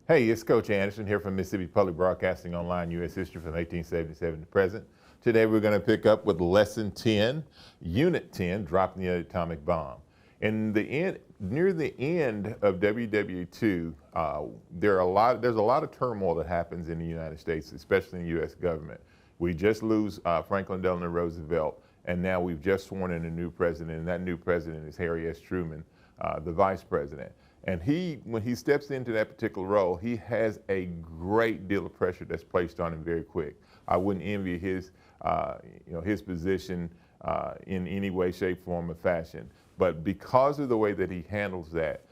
Hey, it's Coach Anderson here from Mississippi Public Broadcasting Online U.S. History from 1877 to present. Today we're going to pick up with Lesson 10, Unit 10, Dropping the Atomic Bomb. Near the end of WW2, there's a lot of turmoil that happens in the United States, especially in the U.S. government. We just lose Franklin Delano Roosevelt, and now we've just sworn in a new president, and that new president is Harry S. Truman, the vice president. And when he steps into that particular role, he has a great deal of pressure that's placed on him very quick. I wouldn't envy his position in any way, shape, form, or fashion. But because of the way that he handles that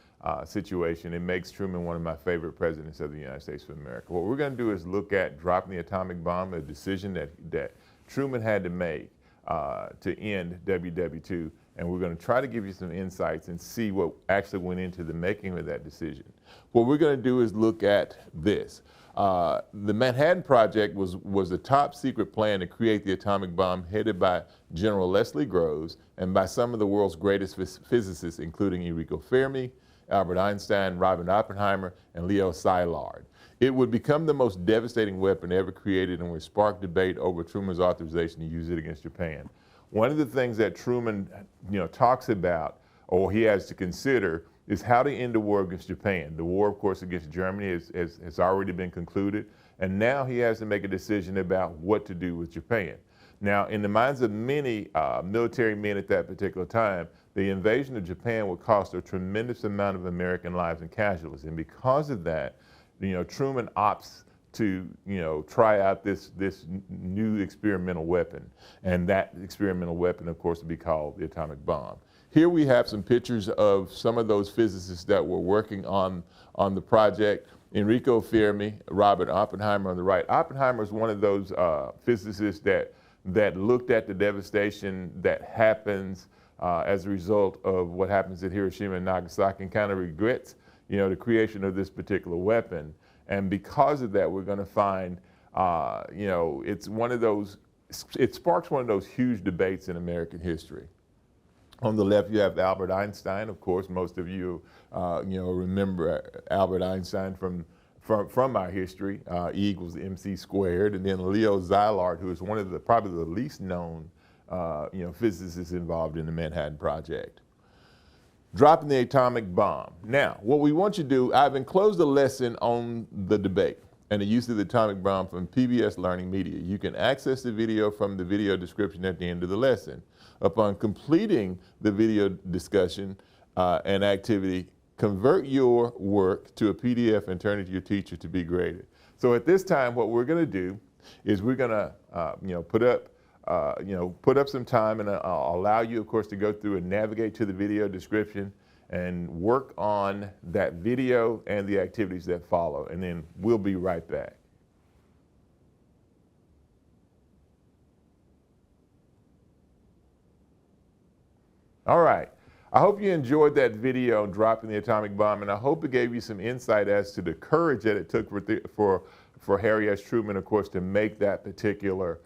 situation, it makes Truman one of my favorite presidents of the United States of America. What we're going to do is look at dropping the atomic bomb, a decision that Truman had to make to end WW2. And we're going to try to give you some insights and see what actually went into the making of that decision. What we're going to do is look at this. The Manhattan Project was a top secret plan to create the atomic bomb headed by General Leslie Groves and by some of the world's greatest physicists, including Enrico Fermi, Albert Einstein, Robert Oppenheimer, and Leo Szilard. It would become the most devastating weapon ever created and would spark debate over Truman's authorization to use it against Japan. One of the things that Truman talks about, or he has to consider, is how to end the war against Japan. The war, of course, against Germany has already been concluded, and now he has to make a decision about what to do with Japan. Now, in the minds of many military men at that particular time, the invasion of Japan would cost a tremendous amount of American lives and casualties, and because of that, Truman opts to try out this new experimental weapon, and that experimental weapon, of course, would be called the atomic bomb. Here we have some pictures of some of those physicists that were working on the project. Enrico Fermi, Robert Oppenheimer on the right. Oppenheimer is one of those physicists that looked at the devastation that happens as a result of what happens at Hiroshima and Nagasaki and kind of regrets the creation of this particular weapon. And because of that, we're going to find, it sparks one of those huge debates in American history. On the left, you have Albert Einstein. Of course, most of you, remember Albert Einstein from our history. E equals MC squared. And then Leo Szilard, who is one of probably the least known, physicists involved in the Manhattan Project. Dropping the atomic bomb. Now, what we want you to do, I've enclosed a lesson on the debate and the use of the atomic bomb from PBS Learning Media. You can access the video from the video description at the end of the lesson. Upon completing the video discussion and activity, convert your work to a PDF and turn it to your teacher to be graded. So at this time, what we're going to do is we're going to, put up some time, and I'll allow you, of course, to go through and navigate to the video description and work on that video and the activities that follow, and then we'll be right back. All right. I hope you enjoyed that video on dropping the atomic bomb, and I hope it gave you some insight as to the courage that it took for Harry S. Truman, of course, to make that particular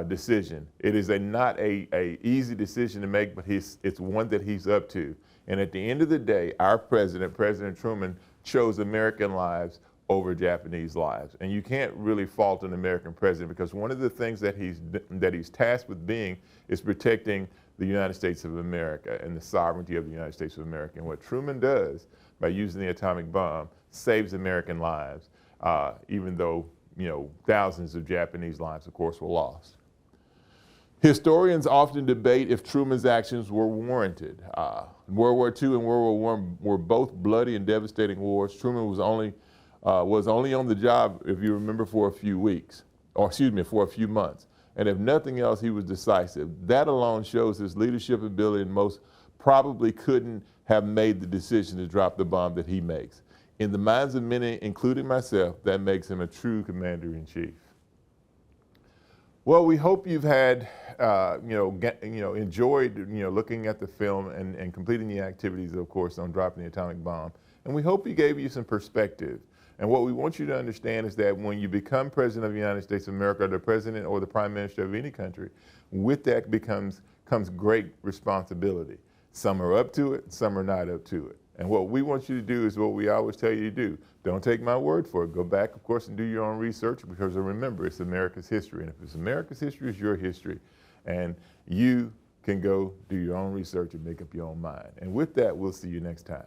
decision. It is not a easy decision to make, but it's one that he's up to. And at the end of the day, our president, President Truman, chose American lives over Japanese lives. And you can't really fault an American president, because one of the things that he's tasked with being is protecting the United States of America and the sovereignty of the United States of America. And what Truman does by using the atomic bomb saves American lives, even though thousands of Japanese lives, of course, were lost. Historians often debate if Truman's actions were warranted. World War II and World War I were both bloody and devastating wars. Truman was only on the job, if you remember, for a few months. And if nothing else, he was decisive. That alone shows his leadership ability, and most probably couldn't have made the decision to drop the bomb that he makes. In the minds of many, including myself, that makes him a true commander-in-chief. Well, we hope you've had, enjoyed, looking at the film and completing the activities, of course, on dropping the atomic bomb. And we hope it gave you some perspective. And what we want you to understand is that when you become president of the United States of America, or the president or the prime minister of any country, with that comes great responsibility. Some are up to it, some are not up to it. And what we want you to do is what we always tell you to do. Don't take my word for it. Go back, of course, and do your own research, because remember, it's America's history. And if it's America's history, it's your history. And you can go do your own research and make up your own mind. And with that, we'll see you next time.